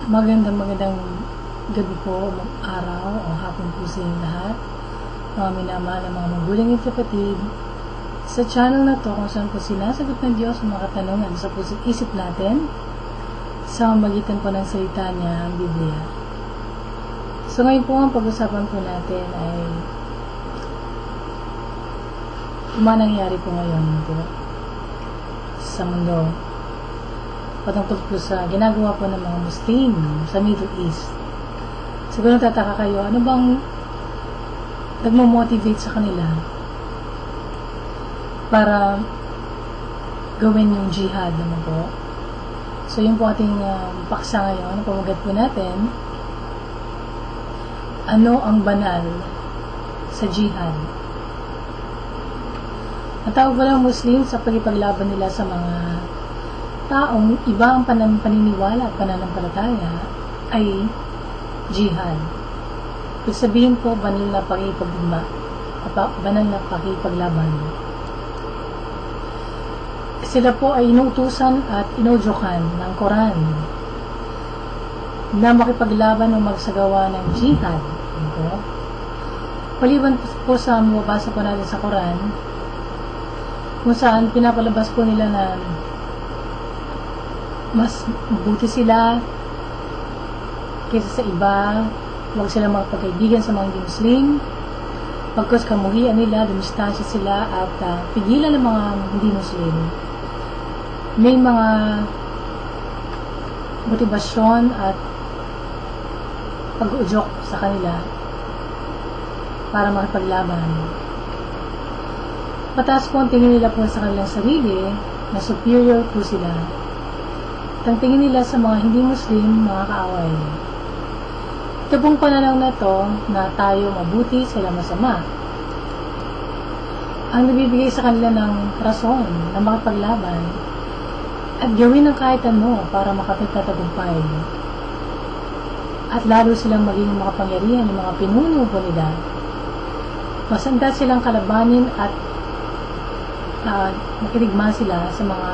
Magandang gabi po, araw o hapon po sa inyong lahat. Mga minamahal ng mga magulang at kapatid. Sa channel na to kung saan po sinasagot ng Diyos ang mga katanungan sa puso't isip natin sa magitan po ng salita niya, ang Biblia. So ngayon po ang pag-usapan po natin ay nangyari po ngayon po sa mundo patungkol po sa ginagawa po ng mga Muslim sa Middle East. Siguro tataka kayo, ano bang nagmo-motivate sa kanila para gawin yung jihad naman po? So yun po ating paksa ngayon. Pamagat po natin, ano ang banal sa jihad? Natawag pala ang Muslim sa pagipaglaban nila sa mga taong iba ang paniniwala at pananampalataya ay jihad. Ibig sabihin po, banal na pakipaglaban. Sila po ay inuutusan at inudyokan ng Quran na makipaglaban o magsagawa ng jihad. Ito. Paliban po sa mabasa po natin sa Quran, kung saan pinapalabas po nila na mas mabuti sila kaysa sa iba, huwag sila magpagkaibigan sa mga hindi-Muslim, pagkos kamuhian nila, dumistansya sila at pigilan ng mga hindi-Muslim. May mga motibasyon at pag-uudyok sa kanila para makipaglaban. Mataas po ang tingin nila po sa kanilang sarili na superior po sila. Ang tingin nila sa mga hindi-Muslim, mga kaaway. Ito pong pananaw na to na tayo mabuti, sila masama, ang nabibigay sa kanila ng rason na makipaglaban at gawin ng kahit ano para makapagtatagumpay. At lalo silang maging makapangyarihan ng mga pinuno po nila. Masanda silang kalabanin at makiligma sila sa mga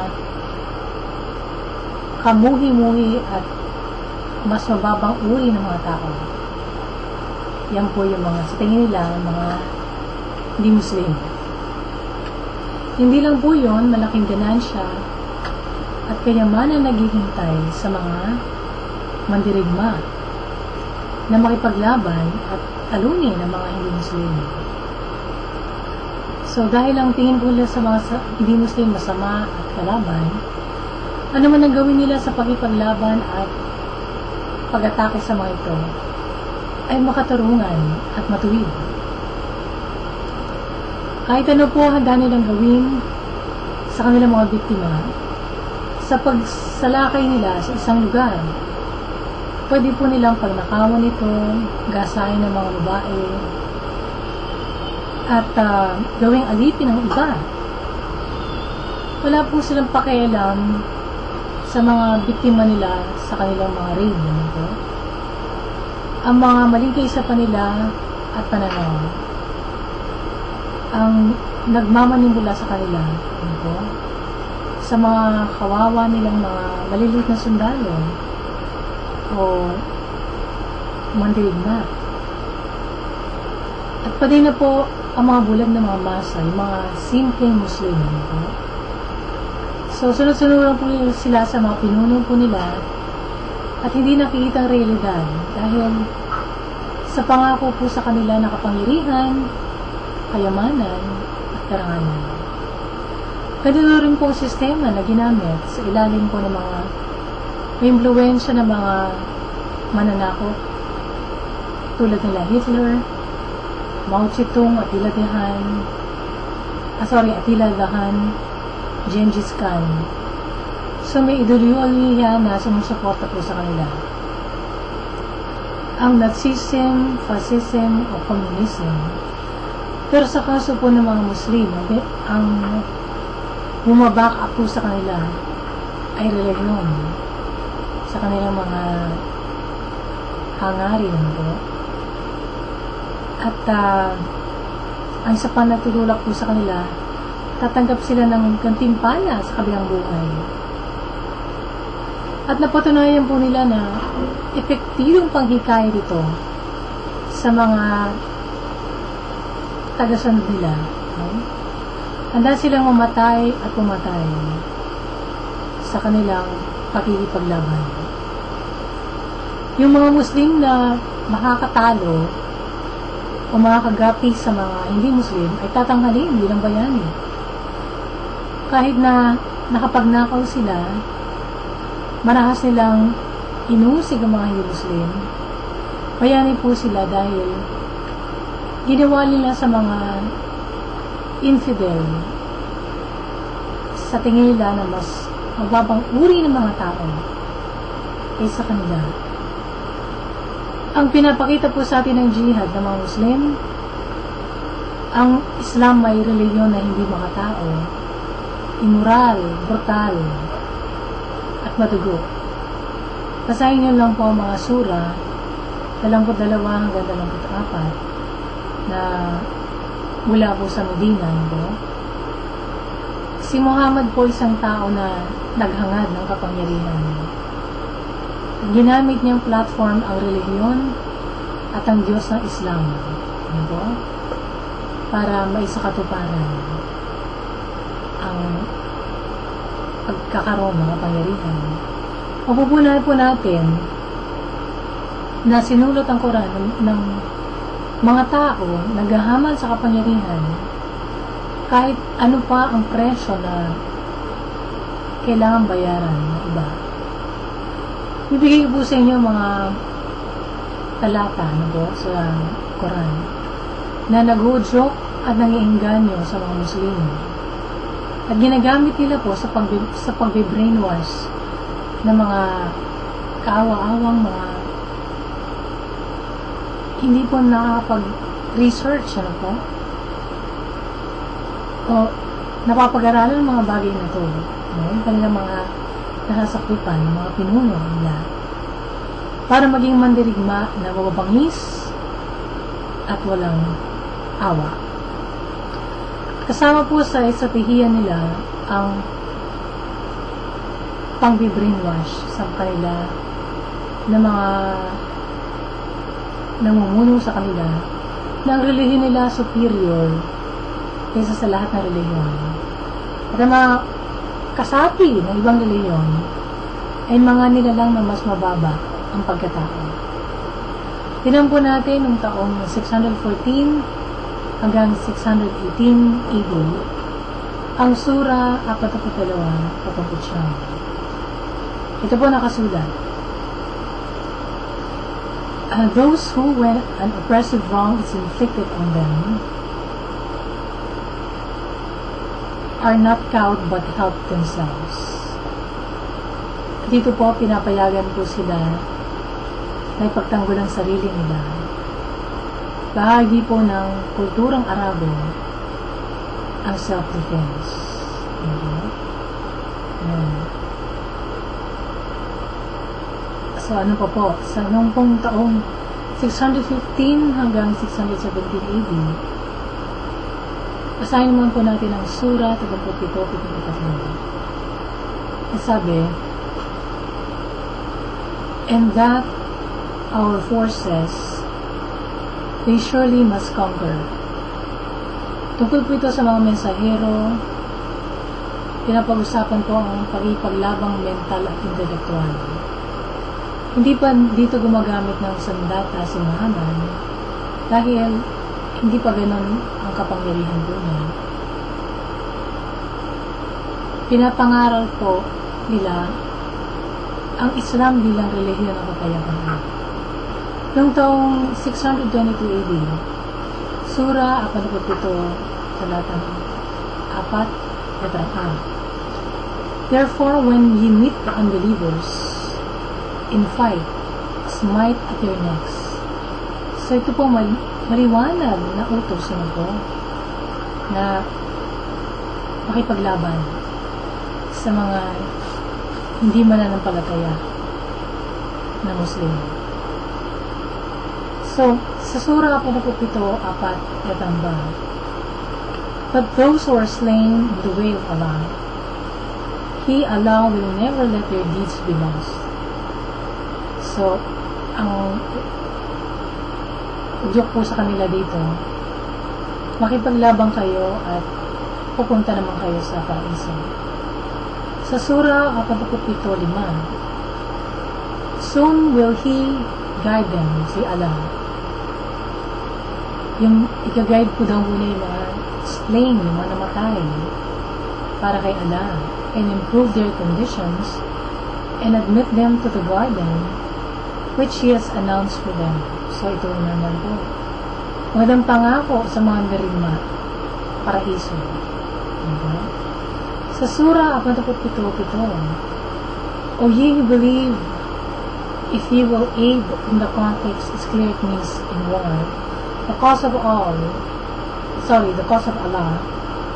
kamuhi-muhi at mas mababang uri ng mga tao. Yan po yung mga, sa tingin nila, mga hindi-Muslim. Hindi lang po yun, malaking ganansya at kayamanan naghihintay sa mga mandirigma na makipaglaban at talunin ng mga hindi-Muslim. So dahil ang tingin po nila sa mga hindi-Muslim masama at kalaban, ano man ang gawin nila sa pagipaglaban at pag-atake sa mga ito ay makatarungan at matuwid. Kahit ano po handa nilang gawin sa kanilang mga biktima sa pagsalakay nila sa isang lugar, pwede po nilang pagnakawan ito, gasahin ng mga babae at gawing alipin ng iba. Wala po silang pakialam sa mga biktima nila sa kanilang mga raid. Ang mga maling kaisa pa nila at pananaw ang nagmamanimula sa kanila sa mga kawawa nilang mga maliliit na sundalo o mandirigma. At pati na po ang mga bulag na mga masa, yung mga simpleng Muslim. So, sunod-sunod lang po sila sa mga pinuno po nila at hindi nakikita ang realidad dahil sa pangako po sa kanila na kapangyarihan, kayamanan at karangalan. Ganito rin po ang sistema na ginamit sa ilalim po ng mga impluwensya ng mga mananakop tulad nila Hitler, Mao Zedong, Attila Dahan, Genghis Khan. So may ideolohiya na sumusuporta po sa kanila. Ang Nazism, Fascism o Communism. Pero sa kaso po ng mga Muslim, ang bumabaka po sa kanila ay religion sa kanilang mga hangarin po. At ang isa pa natutulak po sa kanila, tatanggap sila ng gantimpala sa kabilang buhay. At napatunayan po nila na epektibong panghikayat dito sa mga tagasunod nila. Okay? Handa silang mamatay at pumatay sa kanilang pakikipaglaban. Yung mga Muslim na makakatalo o makakagapi sa mga hindi Muslim ay tatanghalin bilang bayani. Kahit na nakapagnakaw sila, marahas nilang inusig ang mga hindi Muslim, bayani po sila dahil ginawa nila sa mga infidel sa tingin nila na mas mababang uri ng mga tao kaysa kanila. Ang pinapakita po sa atin ng jihad ng mga Muslim, ang Islam ay reliyon na hindi makatao, immoral, brutal, at madugo. Basahin niyo lang po ang mga sura 22 hanggang 24 na mula po sa Medina. No? Si Muhammad po isang tao na naghangad ng kapangyarihan. Ginamit niyang platform ang relihiyon at ang Diyos ng Islam. No? Para maisakatuparan ang pagkakaroon ng kapangyarihan. Mapupunan po natin na sinulot ang Quran ng mga tao naghahaman sa kapangyarihan kahit ano pa ang presyo na kailangan bayaran ng iba. Ibigay po sa inyo mga talata sa Quran na naghudyok at nangiengganyo sa mga Muslim. At ginagamit nila po sa pag-brainwash ng mga kaawa-awang mga hindi po nakakapag-research po o napapag-aralan ng mga bagay na ito. Yung kanilang mga nasasakripan ng mga pinuno nila para maging mandirigma na mababangis at walang awa. Kasama po sa estratehiya nila ang pang-brainwash sa kanila ng mga namumuno sa kanila na ang relihiyon nila superior kaysa sa lahat ng relihiyon. At ang mga kasapi ng ibang relihiyon ay mga nilalang na mas mababa ang pagkatao. Tinan po natin noong taong 614 hanggang 618 AD ang Sura 42 patungkol siya. Ito po nakasulat. Those who, when an oppressive wrong is inflicted on them, are not cowed but help themselves. Dito po, pinapayagan po sila na ipagtanggol ang sarili nila. Bahagi po ng kulturang Arabo ang self-defense. So, ano pa po? Sa noong pong taong 615 hanggang 617 AD, basahin naman po natin ang Sura 37. Sabi, and that our forces, they surely must conquer. Tungkol po ito sa mga mensahero, pinapag-usapan po ang pagipaglabang mental at intelektual. Hindi pa dito gumagamit ng sandata si Muhammad dahil hindi pa ganon ang kapangyarihan doon. Pinapangaral po nila ang Islam bilang relihiyon ng kapayapaan. Noong taong 622 AD, Sura 47, talatang 4, letrang A. Therefore, when ye meet the unbelievers in fight, smite at your necks. So ito po maliwanag na utos po na makipaglaban sa mga hindi mananampalataya na Muslim. So, sa Sura 47, 4, letrang B. But those who are slain in the way of Allah, He, Allah, will never let their deeds be lost. So, ang udyok po sa kanila dito, makipaglabang kayo at pupunta naman kayo sa paraiso. Sa Surah 47:5, soon will He guide them, si Allah. Yung ika-guide po daw muna yung mga slain, yung mga namatay para kay Allah, and improve their conditions and admit them to the garden which He has announced for them. So ito naman po, magandang pangako sa mga nirigma, paraiso. Okay? Sa Surah 47:7, O ye who believe, if ye will aid in the context is clear, it means in war. The cause of Allah,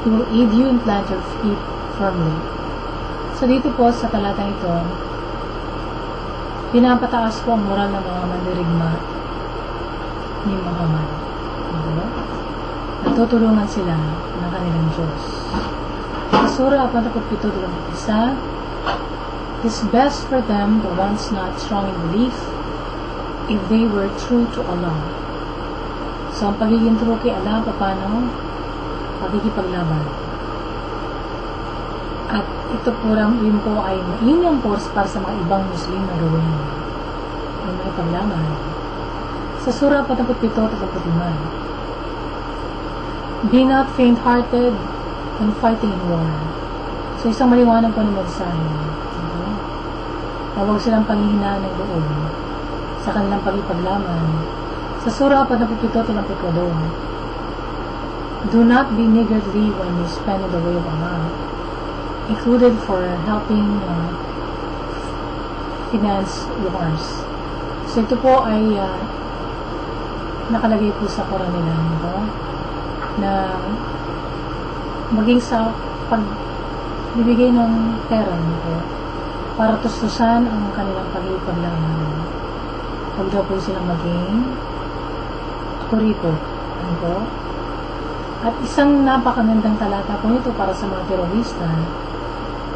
He will aid you and plant your feet firmly. So dito po sa talatang ito, pinapataas po ang moral ng mga mandirigma ni Muhammad. Okay? Natutulungan sila ng kanilang Diyos. Sa Surah 47:1, it is best for them, the ones not strong in belief, if they were true to Allah. So, ang pagiging true kay Allah, paano? Pagkikipaglaban. At ito po rin po ay mainam force para sa mga ibang Muslim na gawin. Ang may paglaban. Sa Surah 47:5, be not faint-hearted when fighting in war. So, isang maliwanag po ng mensahe. Okay? Na huwag silang panghihinaan ng loob sa kanilang pagkipaglaban. Sa Surah 47:2, do not be niggardly when you spend in the way of Allah, included for helping finance wars. So ito po ay nakalagay po sa Quran nila nito, na maging sa pagbibigay ng pera nito para tustusan ang kanilang pagkipaglaban. Huwag daw po silang maging kuripot. Ano po? At isang napakagandang talata po nito para sa mga terorista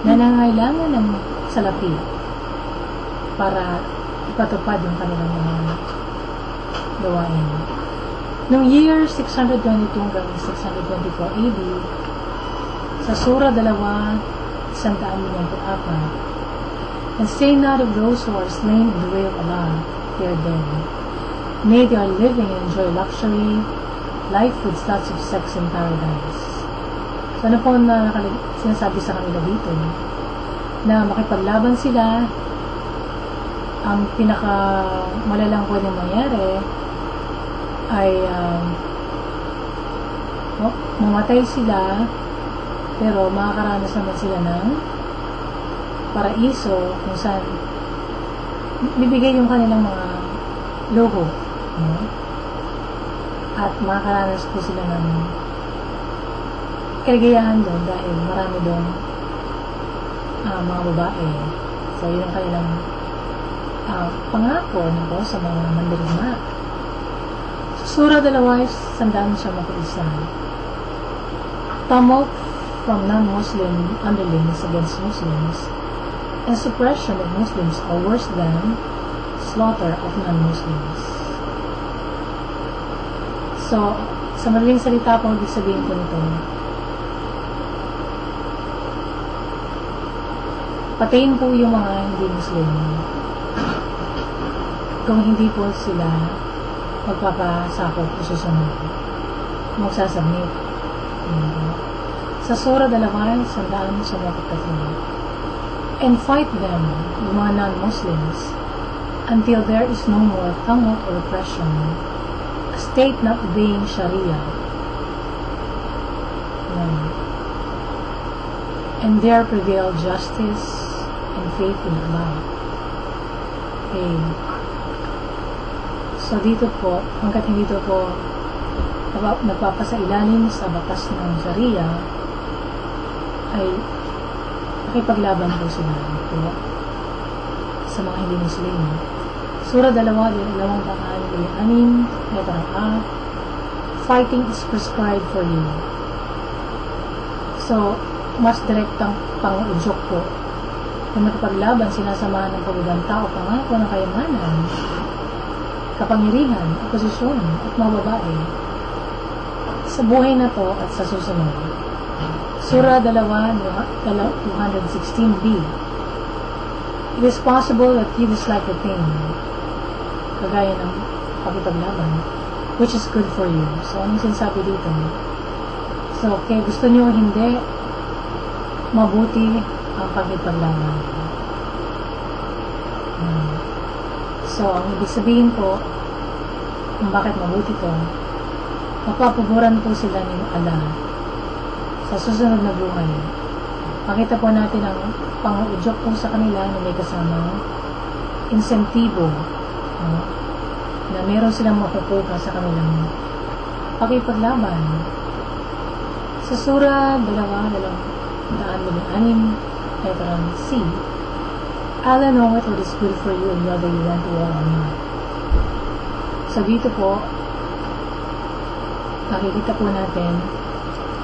na nangailangan ng salapi para ipatupad yung kanilang mga gawain. Noong year 622 hanggang 624 AD, sa Surah 2:154, and say not of those who are slain in the way of Allah, they are dead. Nay, they are living and enjoy luxury, life with lots of sex in paradise. So ano po na sinasabi sa kanila dito? Na makipaglaban sila, ang pinaka malalang pwedeng mangyari ay mamatay sila, pero makakaranas naman sila ng paraiso kung saan bibigay yung kanilang mga logo. At makakaranas po sila ng kaligayahan doon dahil marami doon mga babae. So yun ang kanilang pangako po sa mga mandirigma. Surah 2:151, tumult from non-Muslim underlings against Muslims and suppression of Muslims are worse than slaughter of non-Muslims. So, sa madaling salita po, ibig sabihin po nito, patayin po yung mga hindi Muslim kung hindi po sila magpapasakop o susunod, magsasubmit. Sa Surah 2:153, and fight them, yung mga non-Muslims, until there is no more tumult or oppression, a state not obeying Sharia. And there prevail justice and faith in Allah. Okay. So dito po, hanggat hindi ito po nagpapasailalim sa batas ng Sharia, ay nakipaglaban po sila po sa mga hindi Muslim. Surah 2:2, letter A, fighting is prescribed for you. So, mas direktang pang-udyok po. Kung nakapaglaban, sinasamahan ng pagbabanta o pangako ng kayamanan, kapangyarihan, posisyon, at mga babae sa buhay na to at sa susunod. Surah 216b. It is possible that you dislike the thing, kagaya ng pakipaglaban, which is good for you. So, anong sinasabi dito? So, okay, gusto nyo hindi, mabuti ang pakipaglaban. So, ang ibig sabihin po, kung bakit mabuti to, mapapaguran po sila ni Allah sa susunod na buhay. Makita po natin ang pang-udyok po sa kanila na may kasamang insentibo, na meron silang makukuha sa kanilang pakipaglaban. Sa Surah 2:206, letter C, Allah knoweth what is good for you and whether you want to war or not. So dito po, nakikita po natin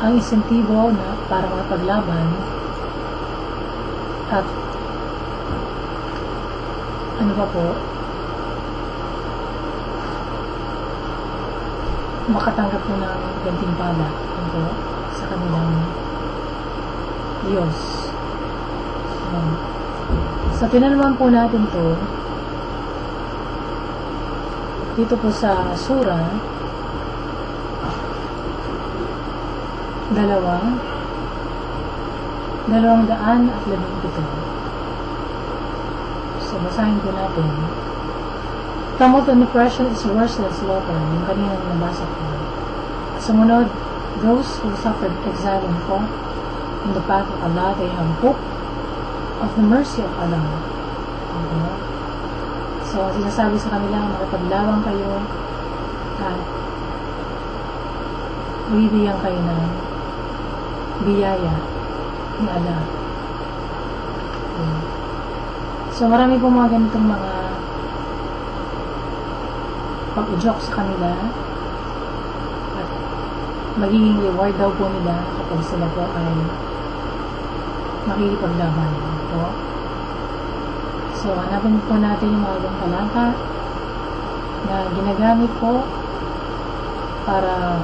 ang insentibo na para makapaglaban at ano ba po, makatanggap po ng gantimpala sa kanilang Diyos. So, tinalaman po natin to dito po sa Surah 2:217. So, basahin po natin. Tumult and oppression is worse than slaughter. Yung kaninang nabasa ko. Sumunod, those who suffered exile and fought in the path of Allah, they have hope of the mercy of Allah. Okay? So, sinasabi sa kanila, makipaglaban kayo at bibigyan kayo ng biyaya ni Allah. Okay. So, marami po mga ganitong mga pag-udyok sa kanila at magiging reward daw po nila kapag sila po ay makikipaglaban. Po. So, hanapin po natin yung mga ibang talata na ginagamit po para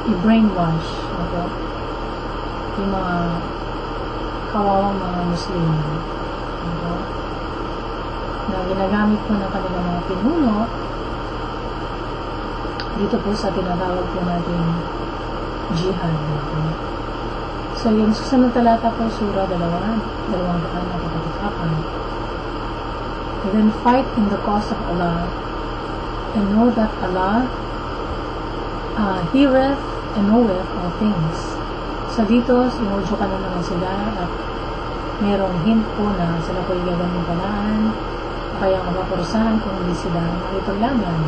i-brainwash yung mga kawawang mga Muslim. Na ginagamit po ng kanilang mga pinuno dito po sa tinatawag po natin jihad. Okay? So, yung susunod talata po, Surah 2:246. And then fight in the cause of Allah and know that Allah heareth and knoweth all things. So, dito, sinudyo ka na naman sila at mayroong hint po na sila po yung gaganong kaya mapaparusahan kung hindi sila makipaglaban.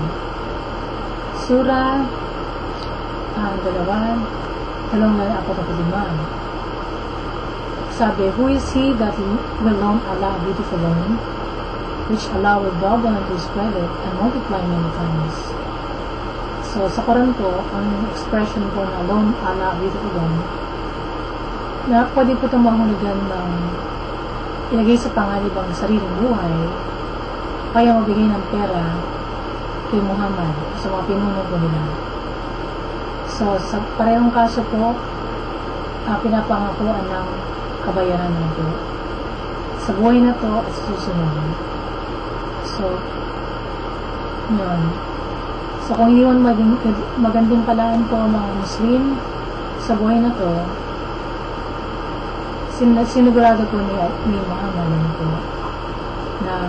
Surah 2:245. Sabi, who is he that will loan Allah a beautiful loan, which Allah will double unto his credit and multiply many times? So, sa Quran po, ang expression po na loan Allah a beautiful loan, na pwede po itong mahulugan ng ilagay sa pangalibang sariling buhay, kaya mabigay ng pera kay Muhammad sa mga pinuno po nila. So, sa parehong kaso po, pinapangakuan ng kabayaran na ito sa buhay na to at sa susunod. So, yun. So, kung hindi man magandang palaan po mga Muslim sa buhay na to, sinigurado po ni Muhammad po na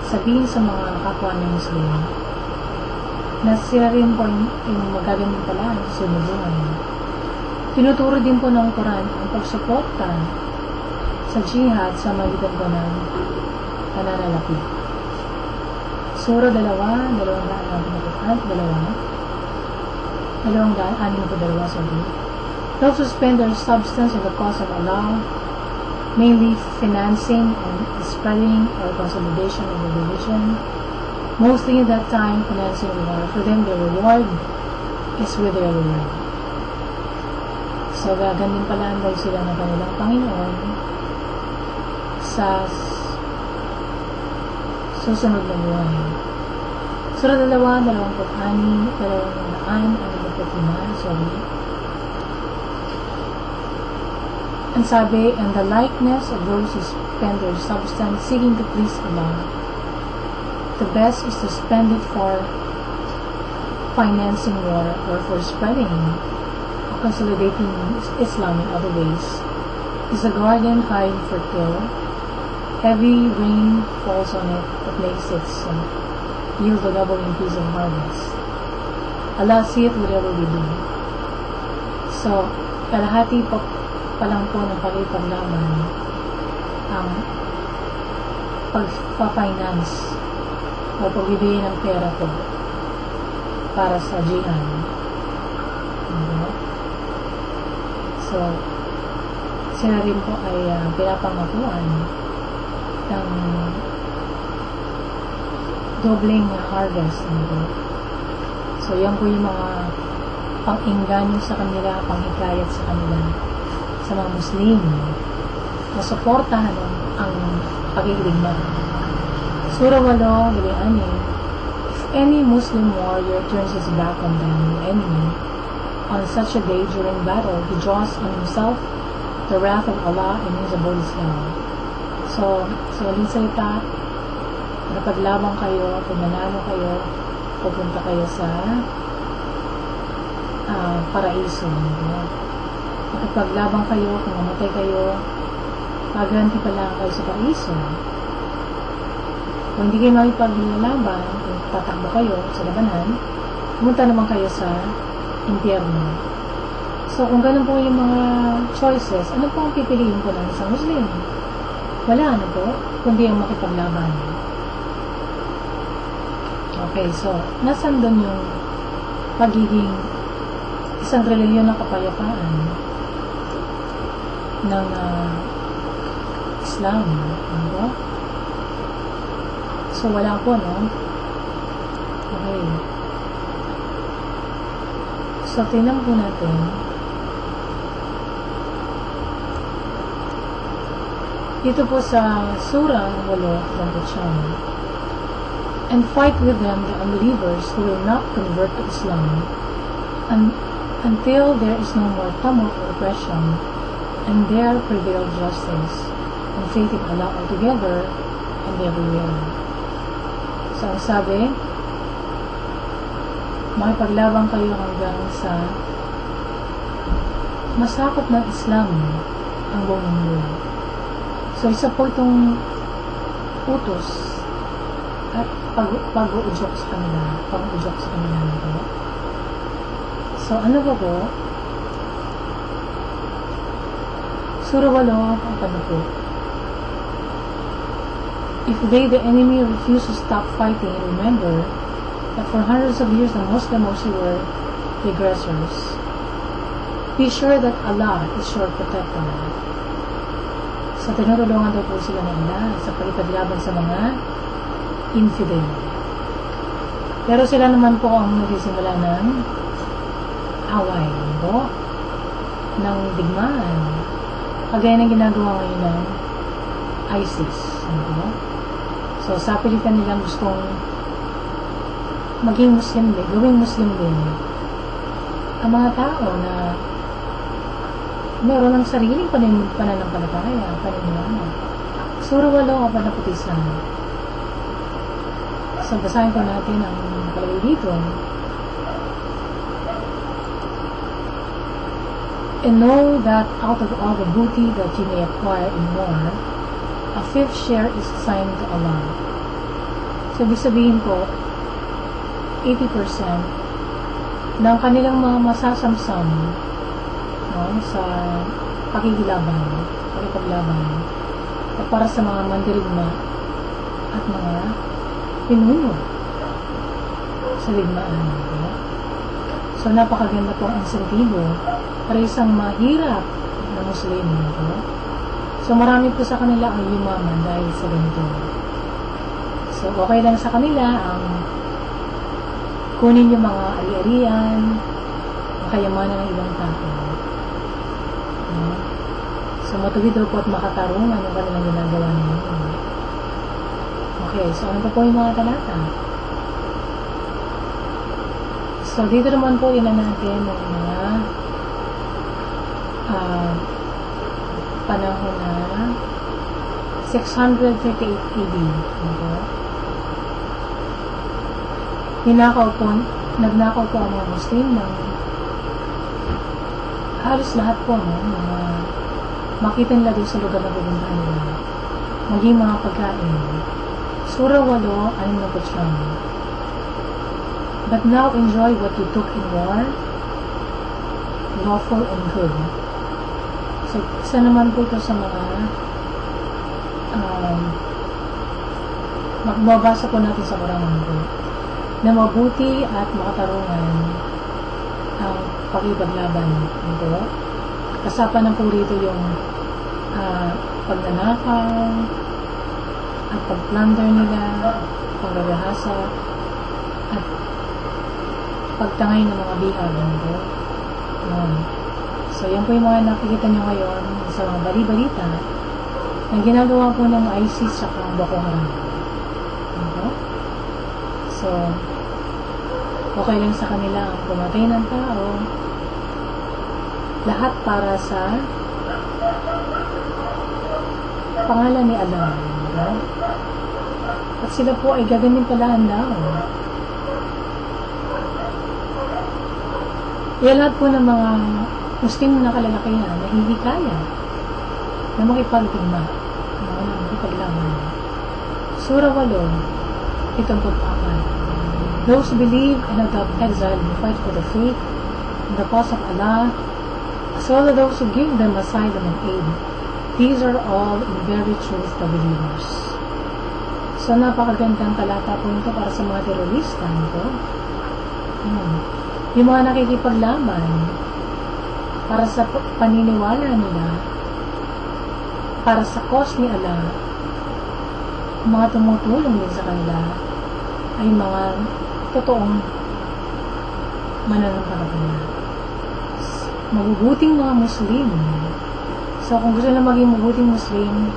sabihin sa mga kapwa ng Muslim na sila rin po yung magagandang palaan sa sunubuhan. Tinuturo din po ng Quran ang pagsuporta sa jihad sa magitan po ng pananalapi. Surah 2:262, sorry. Those who spend their substance in the cause of Allah, mainly financing and spreading or consolidation of the religion, mostly in that time financing the war, for them their reward is with their Lord. So, gagandin pala daw sila ng kanilang Panginoon sa susunod na buhay. Sura 2, 26, 265, sorry. And sabi, and the likeness of those who spend their substance seeking to please Allah, the best is to spend it for financing war or for spreading or consolidating Islam in other ways. Is a garden highly fertile. Heavy rain falls on it that makes it yield a double increase of harvest. Allah seeth whatever we do. So, kalahati pa lang po ng paglaban ang pagpa-finance o pagbibigay ng pera po para sa jihad. So, sila rin po ay pinapangakuan ng dobleng harvest. So, yan po yung mga pang-inganyo sa kanila, pang-hikayat sa kanila, sa mga Muslim, na suportahan ang pagigdigma. Surah 8, if any Muslim warrior turns his back on the enemy, on such a day during battle, he draws on himself the wrath of Allah and his abode is hell. So aling salita, napaglaban kayo, kung nanalo kayo, pupunta kayo sa paraiso. Nakipaglaban kayo, kung mamatay kayo, maganti pa lang kayo sa paraiso. Kung hindi kayo makipaglalaban, kung tatakbo kayo sa labanan, pumunta naman kayo sa impyerno. So, kung ganun po yung mga choices, ano po ang pipiliin ko ng isang Muslim? Wala na po, kundi ang makipaglaban. Okay, so, nasan doon yung pagiging isang reliyon ng kapayapaan ng Islam? Ano? So, wala po, no? Okay. So, tingnan po natin. Dito po sa Surah 8, and fight with them the unbelievers who will not convert to Islam until there is no more tumult or oppression, and there prevail justice and faith in Allah altogether and everywhere. So, ang sabi, makipaglaban kayo hanggang sa masakop ng Islam ang buong mundo. So, isa po itong utos at pag-uujok sa kanila, pag-uujok sa kanila nito. So, ano ba po? Surah 8, ang po. If they, the enemy, refuse to stop fighting, remember that for hundreds of years the Muslims also were the aggressors. Be sure that Allah is your protector. So, tinutulungan daw po sila ng Allah sa pagipaglaban sa mga infidel. Pero sila naman po ang nagsisimula ng away, no? Ng digmaan. Kagaya ng ginagawa ngayon ng ISIS, no? So, sa pilitan nilang gustong maging Muslim din, gawing Muslim din ang mga tao na meron ng sariling pananampalataya, paniniwala. Surah 8, kapanaputisang. So, basahin ko natin ang nakalagay dito. And know that out of all the booty that you may acquire in war, a fifth share is assigned to Allah. So, ibig sabihin po, 80% ng kanilang mga masasamsam, no, sa pakikipaglaban at para sa mga mandirigma at mga pinuno sa digmaan. No? So, napakaganda po ang insentibo para isang mahirap na Muslim. No? So, marami po sa kanila ang yumaman dahil sa ganito. So, okay lang sa kanila ang kunin yung mga ari-arian, ang kayamanan ng ibang tao. No? So, matuwid daw po at makatarungan ang kanilang ginagawa nila. Okay, so ano po yung mga talata? So, dito naman po ilan natin ng mga panahon na 638 AD. Okay? Nagnakaw po ang mga Muslim ng halos lahat po, no? Mga makita nila doon sa lugar na pupuntahan nila. Maging mga pagkain. Surah 8, 6. But now enjoy what you took in war, lawful and good. So, isa naman po ito sa mga magbabasa po natin sa Quran po na mabuti at makatarungan ang pakipaglaban nito. Kasapan na po rito yung pagnanakaw at pagplunder nila, paggagahasa at pagtangay ng mga bihag nito. So, yan po yung mga nakikita nyo ngayon sa mga bali-balita na ginagawa po ng ISIS sa Boko Haram. Okay? So, okay lang sa kanila ang pumatay ng tao. Lahat para sa pangalan ni Allah. Okay? At sila po ay gaganin pala ang tao. Yan lahat po ng mga Muslim na kalalakihan na hindi kaya na makipagdigma, na makipaglaban. Surah 8, 7. Those who believe and adopt exile and fight for the faith in the cause of Allah, as well as those who give them asylum and aid, these are all in very truth the believers. So, napakagandang talata po ito para sa mga terorista nito. Yung mga nakikipaglaban para sa paniniwala nila, para sa cause ni Allah, mga tumutulong din sa kanila ay mga totoong mananampalataya. Mabubuting mga Muslim. So, kung gusto nila maging mabuting Muslim,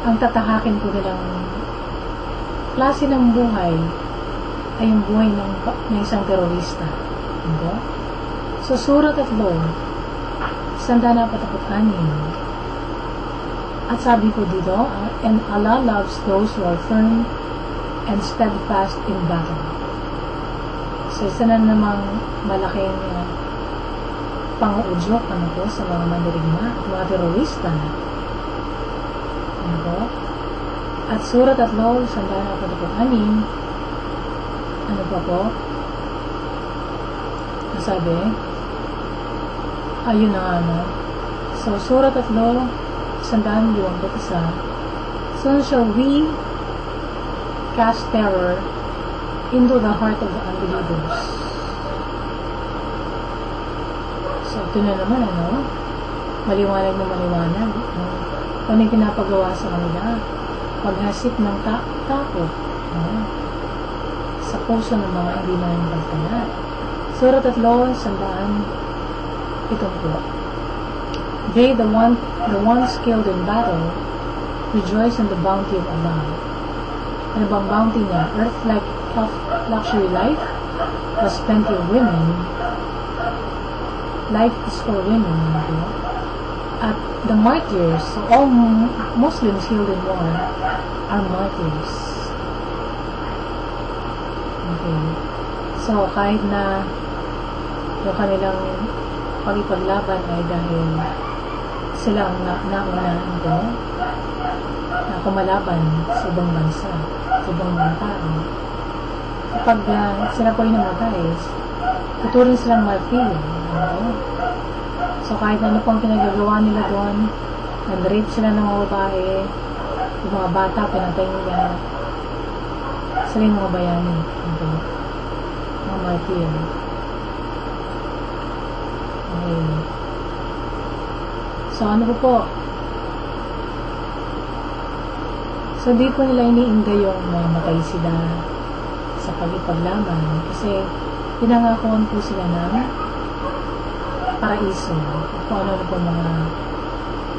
ang tatahakin po nilang klase ng buhay ay yung buhay ng isang terorista. Okay? So, Surah 3, 146. At sabi ko dito, and Allah loves those who are firm and steadfast in battle. So, isa na namang malaking pang-udyok po sa mga mandirigma at mga terorista. Okay? At Surah 3, 146. Ano pa po? Sabi, ayun na nga, So, Surah 3, 121. So shall we cast terror into the heart of the unbelievers. So, ito na naman, maliwanag na maliwanag. Kung ano yung pinapagawa sa kanila, paghasip ng takot. Sa puso ng mga hindi mananampalataya. Surah 3, 100. They, the ones skilled in battle, rejoice in the bounty of Allah. Ano bang bounty niya? Earth like luxury life, plus plenty of women. Life is for women. Okay? At the martyrs, so all Muslims killed in war are martyrs. Okay. So, kahit na yung kanilang pagipaglaban ay dahil silang nauna na kumalaban sa ibang bansa, sa ibang mga tao. Kapag sila po yung namatay, tuturin silang martir. So, kahit ano pang pinagagawa nila doon, nag-rape sila ng mga babae, yung mga bata, pinatay nila, sila yung mga bayani. Okay. Mga martir. Okay. So, ano po? So, di po nila iniinda yung mamatay sila sa pagipaglaban kasi pinangakuan po sila ng paraiso. Kung ano po mga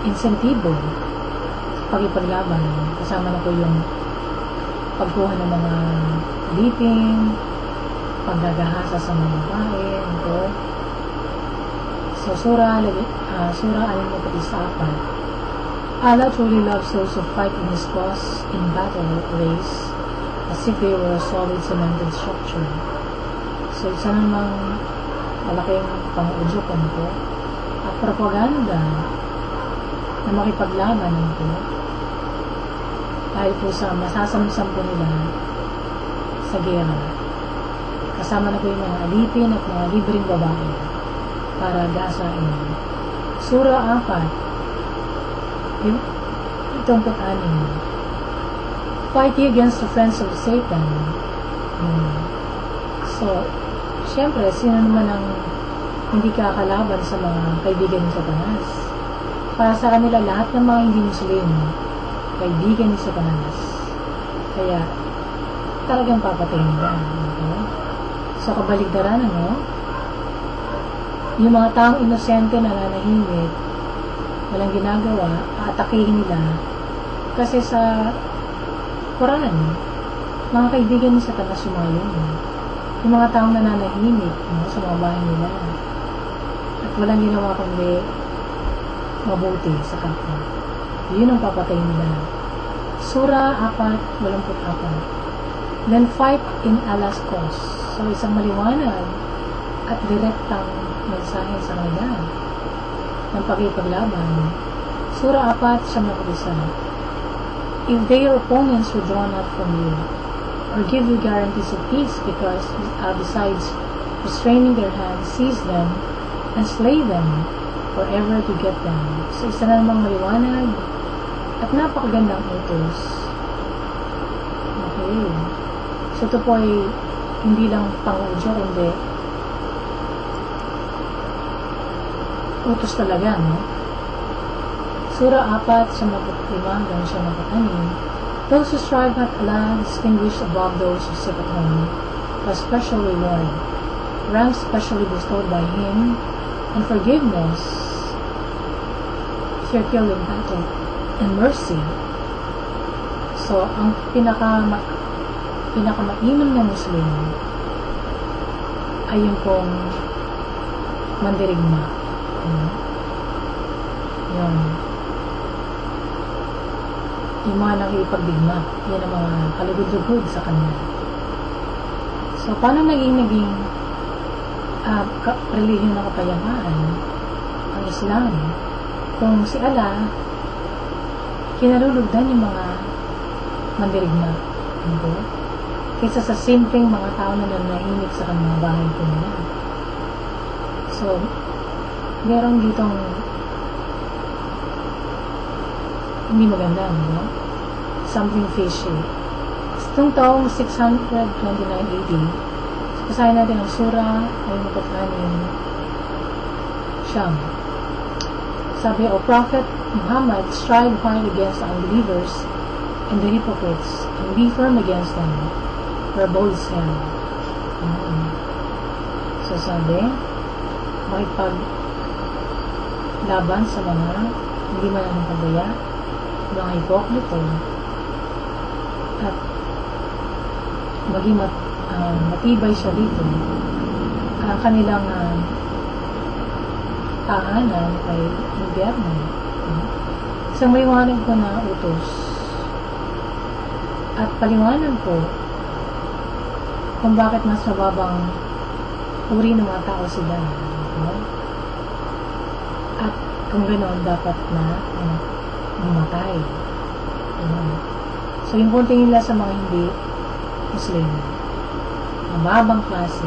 insentibo pagipaglaban. Kasama na po yung pagkuha ng mga alipin, paggagahasa sa mga babae, ito. So, Surah 64. Allah truly loves those who fight in His cause in battle race as if they were a solid cemented structure. So, isa namang malaking pang-udyukan po at propaganda na makipaglaban nito dahil po sa masasamsam po nila sa gera. Kasama na po yung mga alipin at mga libreng babae para gasain. Surah 4 itong 6. Fight ye against the friends of Satan. So, syempre, sino naman ang hindi kakalaban sa mga kaibigan ni Satanas? Para sa kanila, lahat ng mga hindi Muslim, kaibigan ni Satanas. Kaya, talagang papatayin nila. Okay? So, kabaligtaran, yung mga taong inosente na nanahimik, walang ginagawa, aatakihin nila. Kasi sa Quran, mga kaibigan ni Satanas sumayon. Yung mga taong nananahimik sa mga bahay nila. At walang ginawa kundi mabuti sa kapwa. Yun ang papatayin nila. Surah 4:84. Then fight in Allah's cause. So, isang maliwanag at direktang mensahe sa kanila ng pagkipaglaban. Surah 4:1. If their opponents withdraw not from you, or give you guarantees of peace, because besides restraining their hands, seize them and slay them forever to get them. So, isa na namang maliwanag at napakagandang utos. Okay. So, ito po ay hindi lang pang-udyo, kundi utos talaga, Surah 4:5-6. Those who strive not Allah distinguish above those who sit at home, a special reward, rank specially bestowed by Him, and forgiveness if you're killed in battle, and mercy. So, ang pinakamainam na Muslim ay yung pong mandirigma. Yun. Yung mga nakipagdigma. Yan ang mga kalugod-lugod sa kanya. So, paano naging relihiyon ng kapayapaan ang Islam? Kung si Allah kinalulugdan yung mga mandirigma. Kaysa sa simpleng mga tao na nanahimik sa kanyang bahay po nila. So, meron ditong hindi maganda, something fishy. Itong taong 629 AD, basahin natin ang Surah ay 4. Sabi, O Prophet Muhammad, strive hard against the unbelievers and the hypocrites, and be firm against them, for bold is hell. So sabi, makipaglaban sa mga hindi mananampalataya, mga hipokrito, at maging matibay siya dito. Ang kanilang tahanan ay impyerno. Isang maliwanag ko na utos. At paliwanag ko kung bakit mas mababang uri ng mga tao sila. At kung ganoon, dapat na mamatay. So, yung punting nila sa mga hindi Muslim, mababang klase,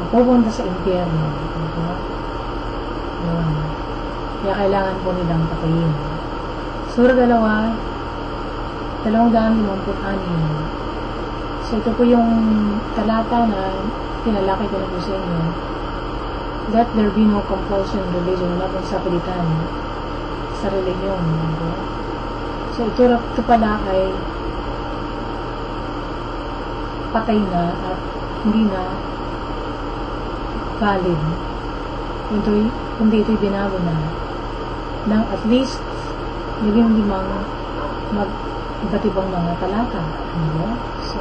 mapupunta sa impyerno. Kaya kailangan po nilang patayin. Surah 2:256. So, ito po yung talata na tinalaki ko na po sa inyo. Let there be no compulsion in religion, wala pong sapilitan sa religion. So, ito pala ay patay na at hindi na valid. Kundi ito'y binago na ng at least labing-limang iba't ibang mga talata. Diba? So,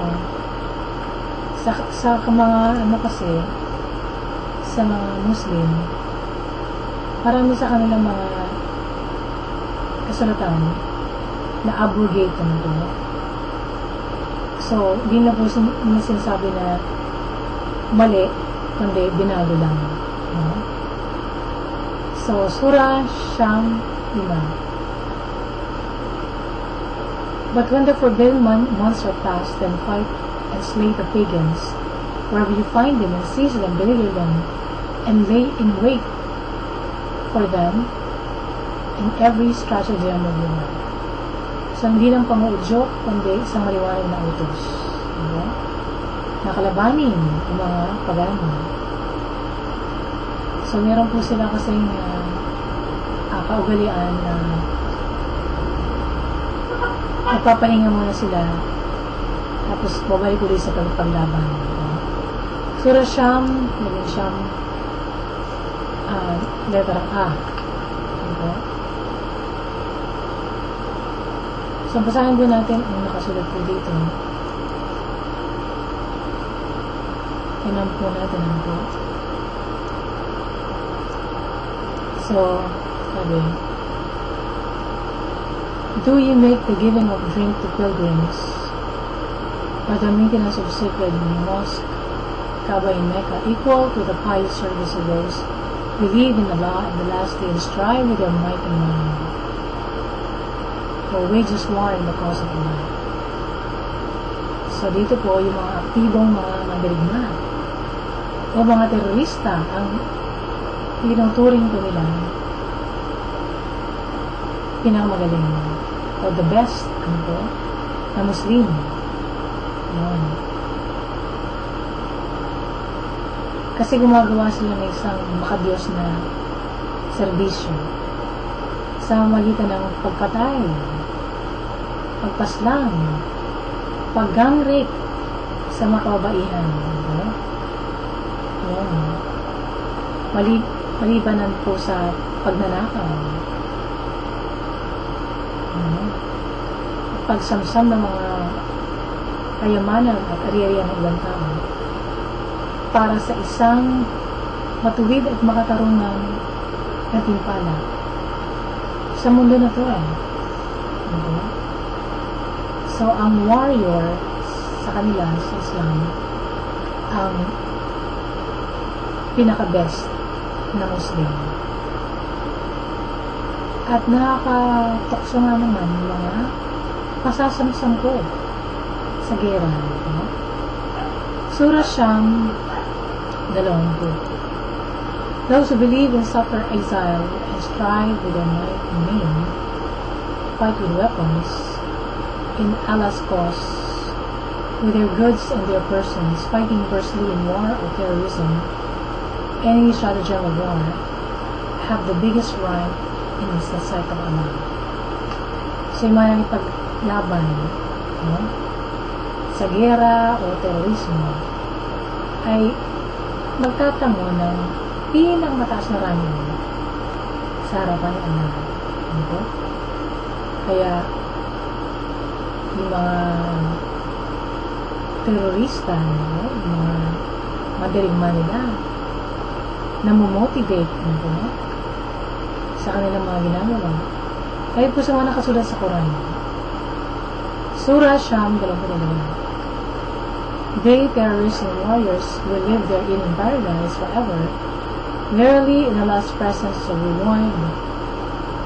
sa mga kasi, sa mga Muslim, marami sa kanilang mga kasulatan na abrogate nito. So, hindi na po sinasabi na mali, kundi binago lang. No? So, Surah Sham 5. But when the forbidden months are past, then fight and slay the pagans, wherever you find them, and seize them, deliver them, and lay in wait for them in every stratagem of war. So, hindi lang panguudyok, kundi isang maliwanag na utos. Diba? Nakalabanin ang mga pagano. So, meron po sila kasing kaugalian na nagpapahinga muna sila tapos babalik ulit sa paglaban. Surah Sham, naging Sham, letter A. Diba? So, basahin po natin ang nakasulat po dito. Tinan po natin ang po. So, sabi, do you make the giving of drink to pilgrims or the maintenance of sacred mosque, Kaaba in Mecca, equal to the pious service of those who believe in Allah and the last day and strive with their might and mind, or wages war in the cause of Allah? So, dito po yung mga aktibong mga mandirigma o mga terorista ang tinuturing ko nila pinakamagaling o the best na Muslim. Ayan. Kasi gumagawa sila ng isang makadiyos na serbisyo sa magitan ng pagpatay, pagpaslang, pag-gang rape sa mga kababaihan. Ayan. Malibanan po sa pagnanakaw, pagsamsam ng mga kayamanan at ari-arian ng ibang tao para sa isang matuwid at makatarungang gantimpala sa mundo na ito. Okay? So, ang warrior sa kanila sa Islam ang pinaka-best na Muslim. At nakakatokso nga naman yung mga pasasamsam ko sa gera. Surah Sham 20. Those who believe and suffer exile and strive with their might and main, fight with weapons in Allah's cause, with their goods and their persons, fighting versely in war or terrorism, any stratagem of war, have the biggest rank in the sight of Allah. So, yung mga paglaban sa gera o terorismo ay magtatango ng pinakmataas na ranking sa harapan ng Allah. Okay? Kaya yung mga terorista, yung mga madirigma nila, namomotivate sa kanilang mga ginagawa. Kaya po sa mga nakasulat sa Quran, Surah Sham 22. They, terrorists and warriors, will live therein in paradise forever. Verily, in Allah's presence is a reward,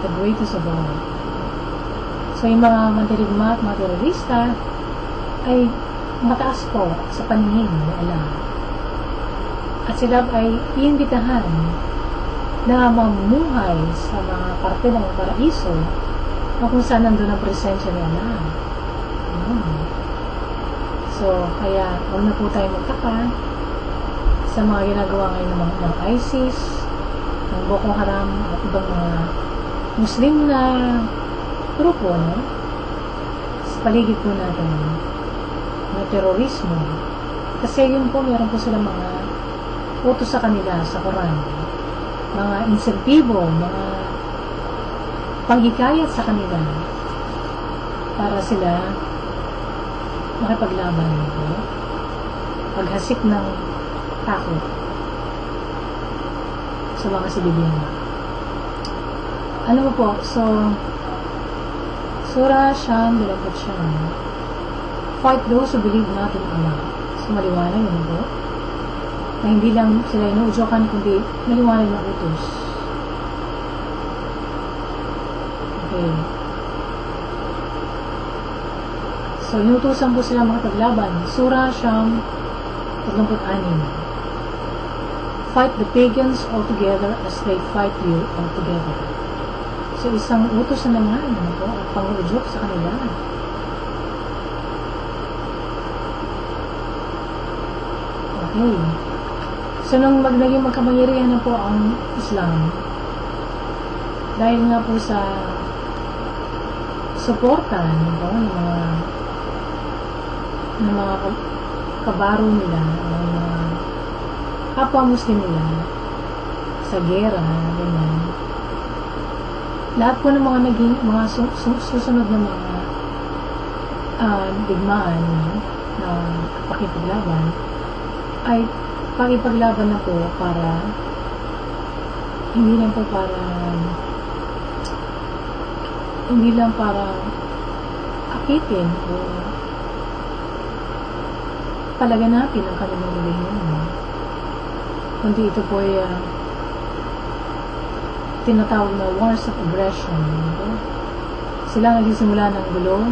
the greatest of all. So, yung mga mandirigma at mga terorista ay mataas po sa paningin ni Allah. At sila ay iimbitahan na mamumuhay sa mga parte ng paraiso o kung saan nandun ang presensya ni Allah. So, kaya huwag na po tayo magtaka sa mga ginagawa ngayon ng ISIS, ng Boko Haram at ibang mga Muslim na grupo, sa paligid po natin na terorismo. Kasi yun po, meron po sila mga utos sa kanila sa Quran, mga insentibo, mga panghikayat sa kanila para sila makipaglaban, no? Paghasik ng takot sa mga sibilyan. Alam mo po, so Surah Sham 29, fight those who believe not in Allah. So maliwanag yun po, na hindi lang sila inuudyokan, kundi maliwanag na utos. Okay. So, inutusan po sila makipaglaban. Surah Sham 36. Fight the pagans altogether as they fight you altogether. So, isang utos na naman, ano po, at pang-udyok sa kanila. Okay. So, nung naging magkapangyarihan na po ang Islam, dahil nga po sa suporta, ano po, ng mga kabaro nila, ng mga kapwa-Muslim nila, sa gera, ganyan. Lahat po ng mga naging, mga susunod na mga digmaan na pakipaglaban, ay pakipaglaban na po para hindi lang para akitin o palaganapin ang kanilang relihiyon, kundi ito po ay tinatawag na wars of aggression. Sila nagsisimula ng gulo,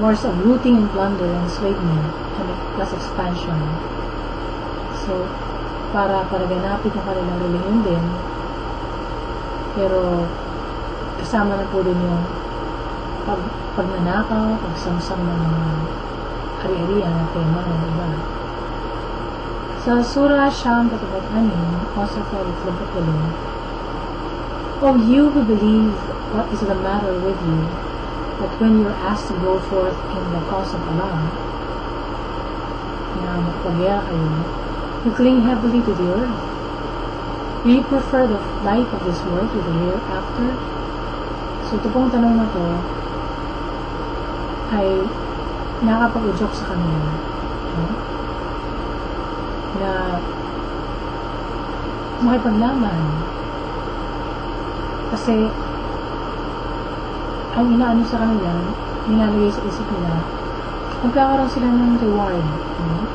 wars of looting and plunder, enslavement, and plus expansion. So, para ganapin ang kanilang relihiyon din, pero kasama na po din yung pagnanakaw, pagsamsam ng mga ari-arian na tema ng iba. Sa Surah Sham 36, also for Itlog, O you who believe, what is the matter with you, that when you're asked to go forth in the cause of Allah, na magpagyera kayo, you cling heavily to the earth? Do you prefer the life of this world to the hereafter? So, ito pong tanong na to ay nakapag-udyok sa kanila, no? Na makipaglaban. Kasi ang inaano sa kanila, nilalagay sa isip nila, magkakaroon sila ng reward, no?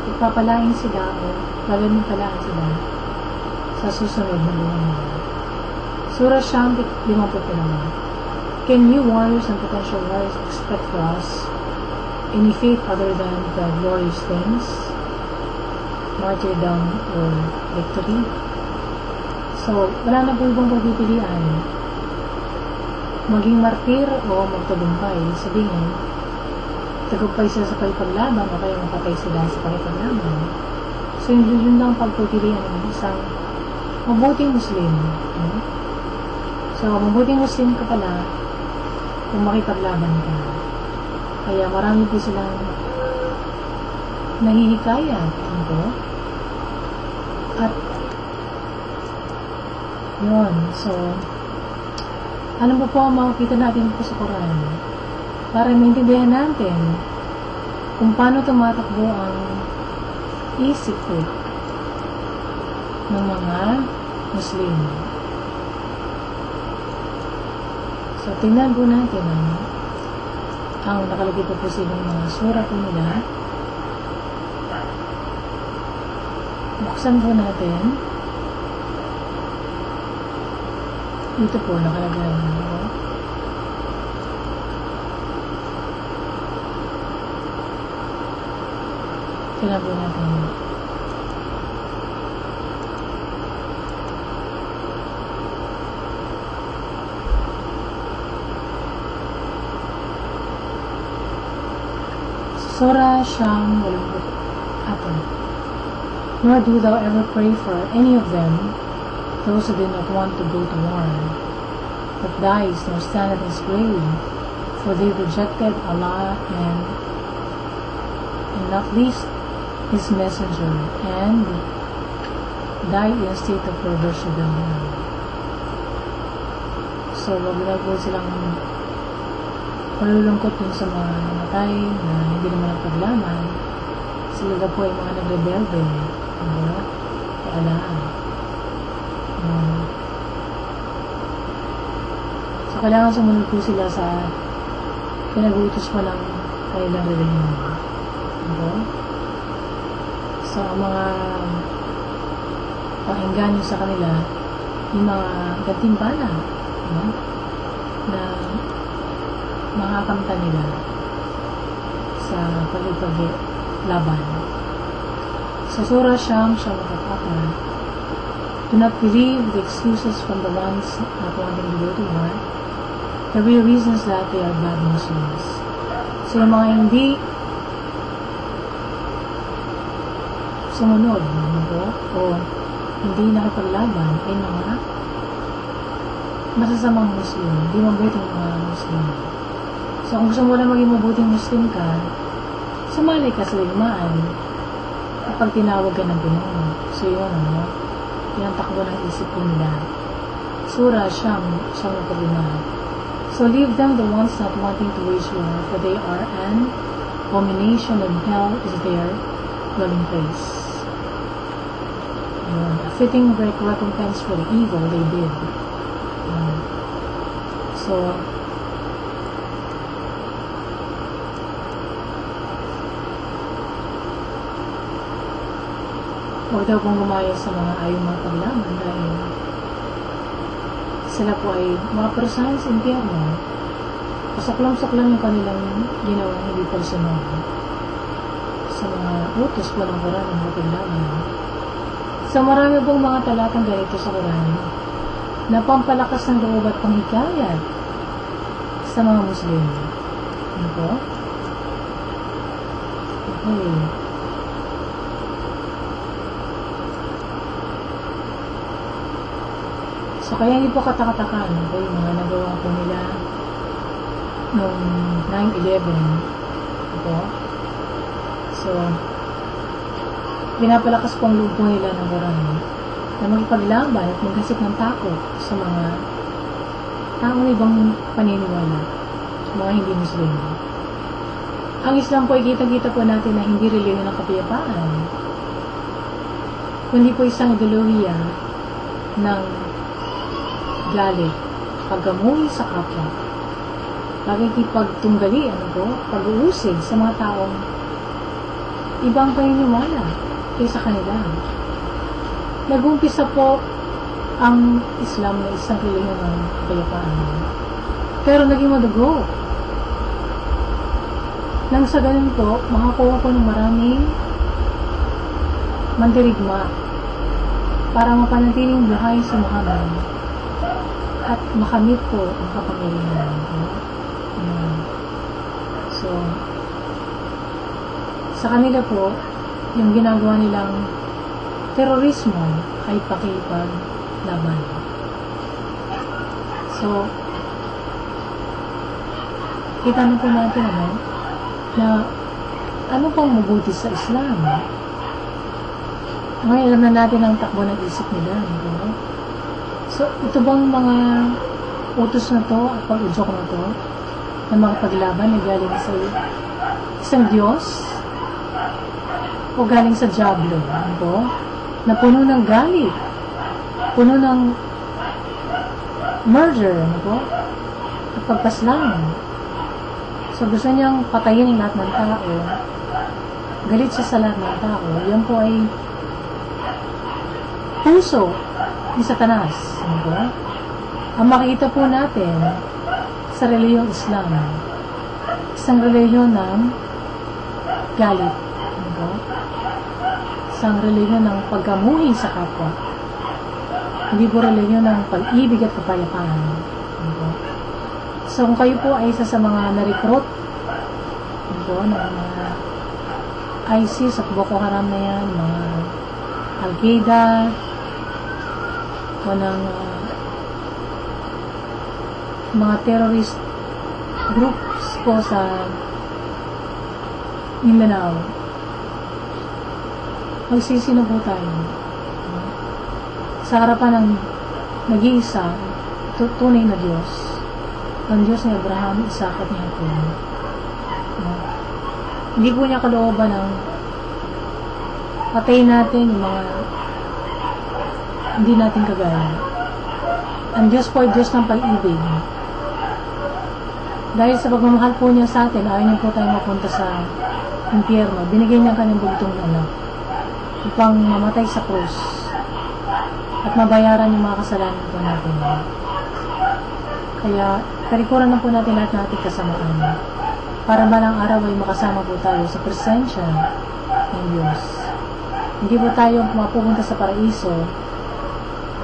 Ipapalain sila o gagamipalaan sila sa susunod na buwan nila. Surah Sham 50. Can you warriors and potential warriors expect for us any fate other than the glorious things, martyrdom or victory? So, wala na po ibang pagpipilian. Maging martir o magtagumpay. Sabihin, tagumpay sila sa pagpaglaban o kaya mapatay sila sa pagpaglaban. So, yun lang pagpipilian ng isang mabuting Muslim. So, mabuting Muslim ka pala kung makipaglaban ka. Kaya marami po silang nahihikayat. At yun. So, ano ba po ang makikita natin po sa Quran? Para maintindihan natin kung paano tumatakbo ang isip po ng mga Muslim. So, tingnan po natin ang nakalagay po silang mga surah po nila. Buksan po natin. Ito po nakalagay. Tingnan po natin. Surah Sham 84. Nor do thou ever pray for any of them, those who did not want to go to war, but dies nor stand in his grave, for they rejected Allah and not least his messenger, and died in a state of perversion. So, wag na po silang malulungkot dun sa mga namatay na hindi naman ang paglaman. Sila na po ay mga nagrebelde. Diba? Kaalaan. So, kailangan sumunod po sila sa pinag-uutos po ng kanilang relihiyon. Diba? So, ang mga pangingganyo sa kanila, yung mga gantimpala, diba? Na makakamta nila sa paglaban. Sa Surah Sham, do not believe the excuses from the ones not wanting to go to war. The real reason is that they are bad Muslims. So yung mga hindi sumunod o hindi nakapaglaban ay mga masasamang Muslim, hindi mabuting mga Muslim. So kung gusto mo na maging mabuting Muslim ka, sumali ka sa ligmaan kapag tinawag ka ng Pinoon. So yun, yan ang takbo ng isip ko nila. Surah Sham 5. So leave them, the ones not wanting to wage war, for they are an abomination, and hell is their dwelling place. A fitting recompense for the evil they did. So huwag daw pong gumaya sa mga ayaw mga paglaman dahil sila po ay mga personal sa impyerno. Pasaklam-saklam yung kanilang ginawang hindi personal sa mga utos po ng Quran ng mga paglaman. So marami pong mga talatang ganito sa Quran na pampalakas ng loob at panghikayat sa mga Muslim. Ano po? Okay. So, kaya hindi po katakatakan yung mga nagawa po nila noong 9/11. Ito. So, pinapalakas po ang loob po nila ng Quran na magpaglaban at magkasip ng takot sa mga taong ibang paniniwala, mga hindi Muslim. Ang Islam po ay kita-kita po natin na hindi reliyon ng kapayapaan, kundi po isang ideolohiya ng galit, paggamuhi sa kapwa, pagkikipagtunggali, pag-uusig sa mga taong ibang paniniwala kaysa kanila. Nag-umpisa po ang Islam na isang relihiyon ng kapayapaan, pero naging madugo. Nang sa ganun po, makakuha po ng maraming mandirigma para mapanatiling buhay si Muhammad at makamit po ang kapangyarihan. So, sa kanila po, yung ginagawa nilang terorismo ay pakipaglaban. So, kita na po natin na ano pang mabuti sa Islam. Ngayon, alam na natin ang takbo ng isip nila. So, ito bang mga utos na to at pag-udyok na to na makapaglaban na galing sa isang Diyos o galing sa Diablo? Na puno ng galit, puno ng murder, at pagpaslang. So, gusto niyang patayin ang lahat ng tao. Galit siya sa lahat ng tao. Yan po ay puso ni Satanas. Ang makikita po natin sa relihiyong Islam, isang relihiyon ng galit. Isang relihiyon ng pagkamuhi sa kapwa. Hindi po relihiyon ng pag-ibig at kapayapaan. So, kung kayo po ay isa sa mga na-recruit ng mga ISIS at Boko Haram na yan, mga Al-Qaeda, o ng mga terrorist groups po sa Mindanao, magsisino po tayo sa harapan ng nag-iisa tunay na Diyos. Ang Diyos ni Abraham, Isaac at ni Jacob. Hindi po niya kalooban ng patayin natin yung mga hindi natin kagaya. Ang Diyos po ay Diyos ng pag-ibig. Dahil sa pagmamahal po niya sa atin, ayaw niya po tayo mapunta sa impyerno. Binigyan niya kanyang bugtong anak upang mamatay sa krus at mabayaran yung mga kasalanan po natin. Kaya, talikuran na po natin lahat ng ating kasamaan para balang araw ay makasama po tayo sa presensya ng Diyos. Hindi po tayo mapupunta sa paraiso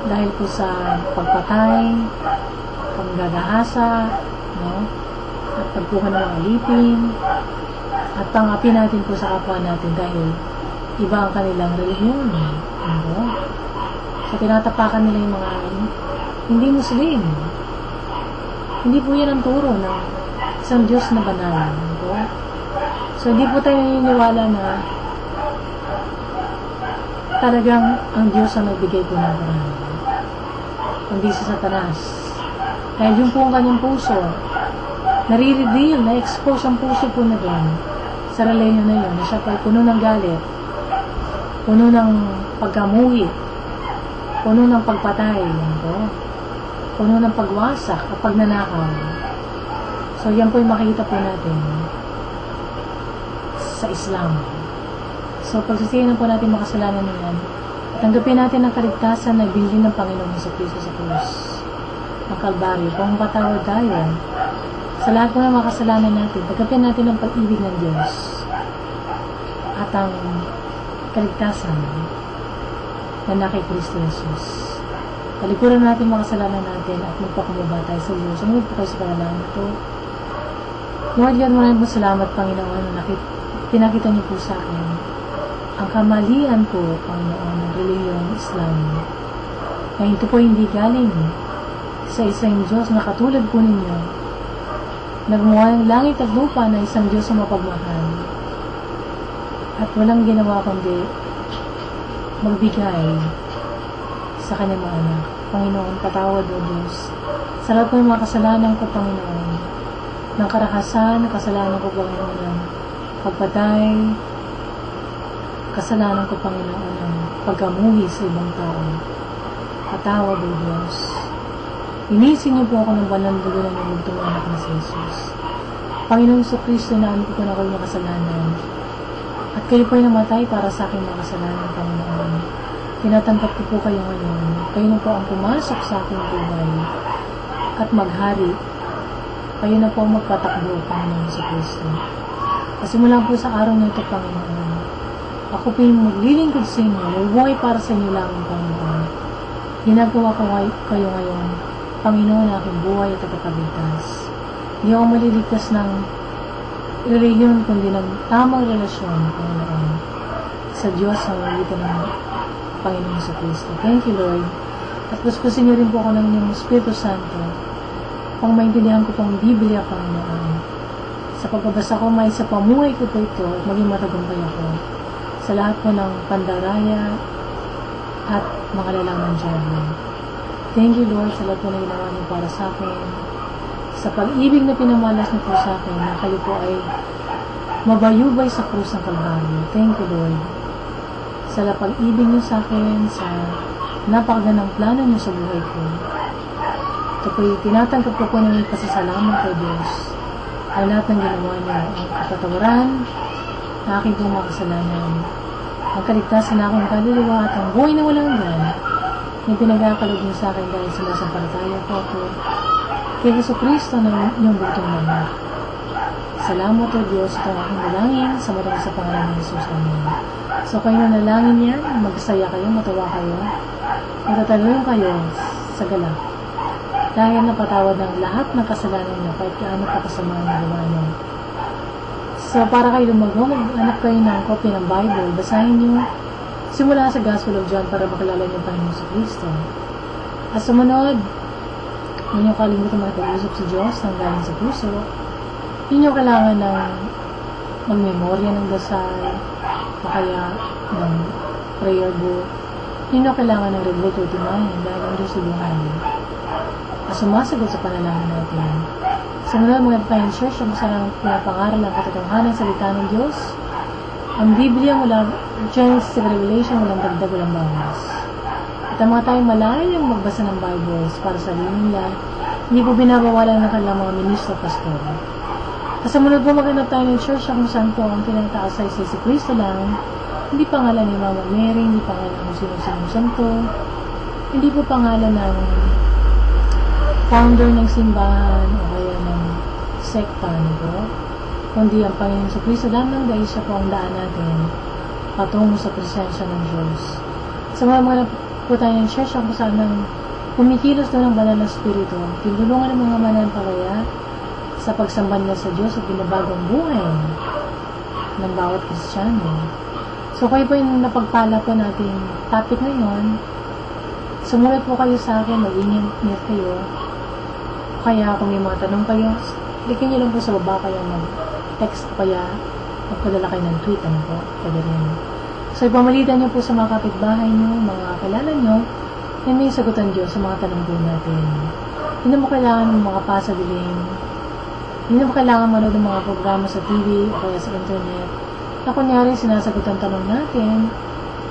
dahil po sa pagpatay, paggagahasa, no? At pagkuha ng mga alipin, at pangapi natin po sa kapwa natin dahil iba ang kanilang relihiyon. No? So, tinatapakan nila yung mga hindi Muslim. Hindi po yan ang turo ng isang Diyos na banal. No? So, hindi po tayo naniniwala na talagang ang Diyos ang nagbigay po ng banal. Kundi si Satanas. Dahil yung po ang kanyang puso, nare-reveal, na-expose ang puso po na doon sa relihiyon na yun, na siya po ay puno ng galit, puno ng pagkamuhi, puno ng pagpatay, puno ng pagwasak at pagnanakaw. So, yan po yung makikita po natin sa Islam. So, pagsisihin po natin makasalanan na yan, tanggapin natin ang kaligtasan na binili ng Panginoon sa Kristo sa krus ng Kalbaryo, kung patawad tayo sa lahat po ng mga kasalanan natin. Tanggapin natin ang pag-ibig ng Diyos at ang kaligtasan na na kay Kristo Jesus. Talikuran natin mga kasalanan natin at magpakumbaba tayo sa Diyos. Sumunod po kayo sa panalangin ko. Lord God, maraming po salamat, Panginoon, na pinakita niyo po sa akin ang kamalian po, Panginoon, ng relihiyong Islam. Na ito po hindi galing sa isang Diyos na katulad po ninyo, nagmuha ng langit at lupa na isang Diyos na mapagmahal. At walang ginawa kundi magbigay sa kanyang mga anak. Panginoon, patawad o Diyos sa lahat po ng mga kasalanan ko, Panginoon, ng karakasan, kasalanan ko, Panginoon, ng pagpatay, kasalanan ko, Panginoon, ng pagkamuhi sa ibang tao. Patawad o Diyos. Inisin niyo po ako ng walang dugo ng bugtong anak na si Jesus. Panginoon sa Kristo, namin ko na kayo ng kasalanan. At kayo po ay namatay para sa aking mga kasalanan, Panginoon. Tinatanggap ko po kayo ngayon. Kayo na po ang pumasok sa aking buhay at maghari. Kayo na po ang magpatakbo, Panginoon sa Kristo. Kasi mula po sa araw na ito, Panginoon, ako po yung maglilingkod sa inyo, mabuhay para sa inyo lang, Panginoon. Ginagawa ko kayo ngayon, Panginoon, aking buhay at tagapagligtas. Hindi ako maliligtas ng relihiyon, kundi ng tamang relasyon, Panginoon, sa Diyos sa magitan ng Panginoon sa Kristo. Thank you, Lord. At puspusin niyo rin po ako ng inyong Espiritu Santo pang maintindihan ko pang Biblia, Panginoon. Sa pagbabasa ko, may sa pamuhay ko po ito at maging matagumpay ako sa lahat po ng pandaraya at mga lalangan dyan. Thank you, Lord, sa lahat po na ginawa niyo para sa akin. Sa pag-ibig na pinamalas niyo po sa akin, na kayo po ay mabayubay sa krus ng Kalbaryo. Thank you, Lord. Sa pag-ibig niyo sa akin, sa napakagandang plano niyo sa buhay ko. Ito po yung tinatanggap ko po ng pasasalamat kay Diyos. Ay lahat ng ginawa niyo, ang kapatawaran na aking pong mga kasalanan, ang kaligtasan na aking kaluluwa at ang buhay na walang hanggan, yung pinagkakalog niyo sa akin dahil sumasampalataya ko ako kay Jesucristo na inyong bugtong anak. Salamat o Diyos, ito ang aking dalangin sa marami sa pangalan ng Jesus. Amen. So kayo na nalangin yan, magsaya kayo, matawa kayo, matatalong kayo sa galak. Dahil napatawad ng lahat ng kasalanan niyo, kahit kaano pa kasama ng gawa niyo. So para kayo lumago, mag-anak kayo ng kopya ng Bible, basahin niyo simula sa Gospel of John para makilala niyo ang Panginoon sa Kristo. At sumunod, hindi niyo kalimutan makipag-usap sa Diyos ng galing sa puso. Hindi niyo kailangan ng magmemorya ng dasal, o kaya ng prayer book. Hindi niyo kailangan ng regular 39 dahil ang Diyos ay buhay. sumasagot sa panalangin natin. Sa mula mga Divine Church, ang masarang pinapangaral ang katotohanan ng salita ng Diyos. Ang Biblia mula Genesis to Revelation, walang dagdag, walang bawas. At ang mga tayong malayang magbasa ng Bible para sa sarili nila, hindi po binabawalan ng kanilang mga ministro pastor. Sa munod po maghanap tayo ng church kung saan po ang tinataas ay si Kristo lang, hindi pangalan ni Mama Mary, hindi pangalan ng sino-sinong santo, hindi po pangalan ng founder ng simbahan o kaya ng sekta nito, kundi ang Panginoon sa Kristo lamang dahil siya po ang daan natin patungo sa presensya ng Diyos. Sa mga po tayo ng church kung saan ang kumikilos doon ng banal na spirito, tinulungan ng mga mananampalataya sa pagsamba nila sa Diyos at binabagong buhay ng bawat Kristiyano. So kayo po yung napagpala po nating topic ngayon. Sumulat po kayo sa akin, mag-ingat kayo. Kaya kung may mga tanong kayo, klikin nyo lang po sa baba, kaya mag-text kaya magpadala kayo ng tweet, ano po, pwede rin. So ipamalitan nyo po sa mga kapitbahay nyo, mga kilala nyo, na may sagutan Diyos sa mga tanong po natin. Hindi mo kailangan ng mga pasadiling, hindi mo kailangan manood ng mga programa sa TV o kaya sa internet, na kunyari sinasagot ang tanong natin,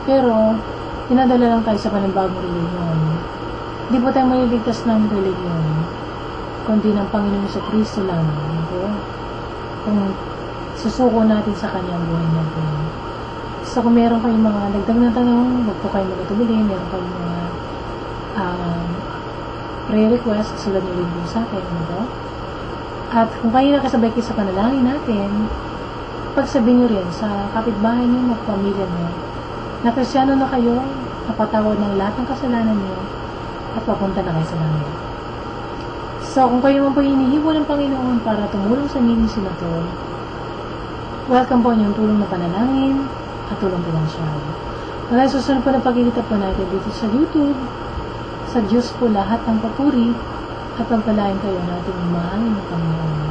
pero dinadala lang tayo sa panibagong religion. Hindi po tayo maliligtas ng religion, kundi ng Panginoon sa Kristo lang. Okay? Kung susuko natin sa kanyang buhay natin. So kung meron kayong mga dagdag na tanong, huwag po kayo magtubili. Meron kayong mga prayer request, sulat nyo rin po sa akin. Ano? At kung kayo nakasabay kayo sa panalangin natin, pagsabihin nyo rin sa kapitbahay nyo, magpamilya nyo, na Kristiyano na kayo, napatawad ng lahat ng kasalanan nyo, at papunta na kayo sa langit. So, kung kayo man po hinihiwa ng Panginoon para tumulong sa ministry na to, welcome po niyong tulong na panalangin at tulong pinansyal. Kaya susunod po na pagkikita po natin dito sa YouTube, sa Diyos po lahat ng papuri at pagpalain kayo nating mahal ng Panginoon.